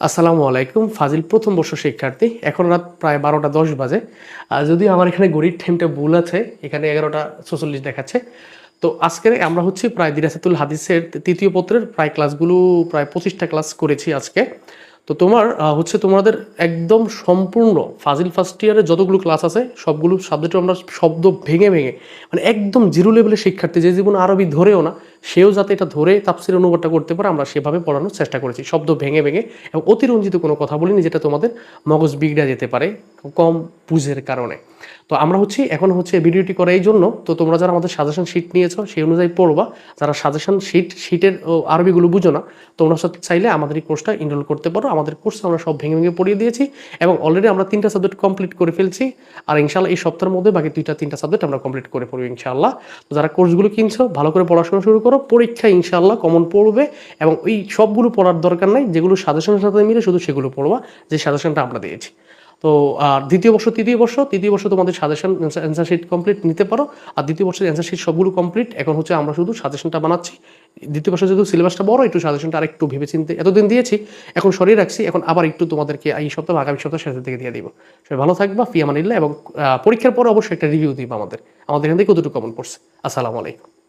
আসসালামু আলাইকুম। ফাজিল প্রথম বর্ষ শিক্ষার্থী। এখন রাত প্রায় 12টা 10 বাজে। যদিও আমার এখানে ঘড়ির টাইমটা ভুল আছে, এখানে 11টা 46 দেখাচ্ছে। তো আজকে আমরা হচ্ছে প্রায় দিরাসাতুল হাদিসের তৃতীয় পত্রের প্রায় ক্লাসগুলো প্রায় 25টা ক্লাস করেছি আজকে। তো হচ্ছে তোমাদের একদম সম্পূর্ণ ফাজিল ফার্স্ট ইয়ারের যতগুলো ক্লাস আছে সবগুলো সাবজেক্টে আমরা শব্দ ভেঙে ভেঙে মানে একদম জিরো লেভেলের শিক্ষার্থী যে জীবন আরবি ধরেও না, সেও যাতে এটা ধরে তাফসিরের অনুবাদটা করতে পারে আমরা সেভাবে পড়ানোর চেষ্টা করেছি, শব্দ ভেঙে ভেঙে। এবং অতিরঞ্জিত কোনো কথা বলিনি যেটা তোমাদের মগজ বিগড়া যেতে পারে কম বুঝের কারণে। তো আমরা এখন ভিডিওটি করা এই জন্য, তো তোমরা যারা আমাদের সাজেশন শিট নিয়েছো সেই অনুযায়ী পড়বা। যারা সাজেশন শিটের আরবিগুলো বুঝো না, তোমরা চাইলে আমাদের এই কোর্সটা এনরোল করতে পারো। আমাদের কোর্সে আমরা সব ভেঙে ভেঙে পড়িয়ে দিয়েছি এবং অলরেডি আমরা 3টা সাবজেক্ট কমপ্লিট করে ফেলছি। আর ইনশাল্লাহ এই সপ্তাহের মধ্যে বাকি 2-3টা সাবজেক্ট আমরা কমপ্লিট করে পড়বো ইনশাল্লাহ। তো যারা কোর্সগুলো কিনছো ভালো করে পড়াশোনা শুরু করো, পরীক্ষায় ইনশাল্লাহ কমন পড়বে। এবং ওই সবগুলো পড়ার দরকার নাই, যেগুলো সাজেশনের সাথে মিলে শুধু সেগুলো পড়বা, যে সাজেশনটা আমরা দিয়েছি। তো তৃতীয় বর্ষ তোমাদের সাজেশন অ্যান্সার শিট কমপ্লিট নিতে পারো। আর দ্বিতীয় বর্ষের অ্যান্সার শিট সবগুলো কমপ্লিট। এখন আমরা শুধু সাজেশনটা বানাচ্ছি। দ্বিতীয় বর্ষে যেহেতু সিলেবাসটা বড়, একটু সাজেশনটা আরেকটু ভেবেচিন্তে এতদিন দিয়েছি, এখন সরিয়ে রাখছি। এখন আবার একটু তোমাদেরকে এই সপ্তাহ আগামী সপ্তাহ শেষের দিকে দিয়ে দিব। সবাই ভালো থাকবা, ফি আমানিল্লাহ। এবং পরীক্ষার পরে অবশ্যই একটা রিভিউ দিবা আমাদের এখান থেকে কতটুকু কমন পড়ছে। আসসালামু আলাইকুম।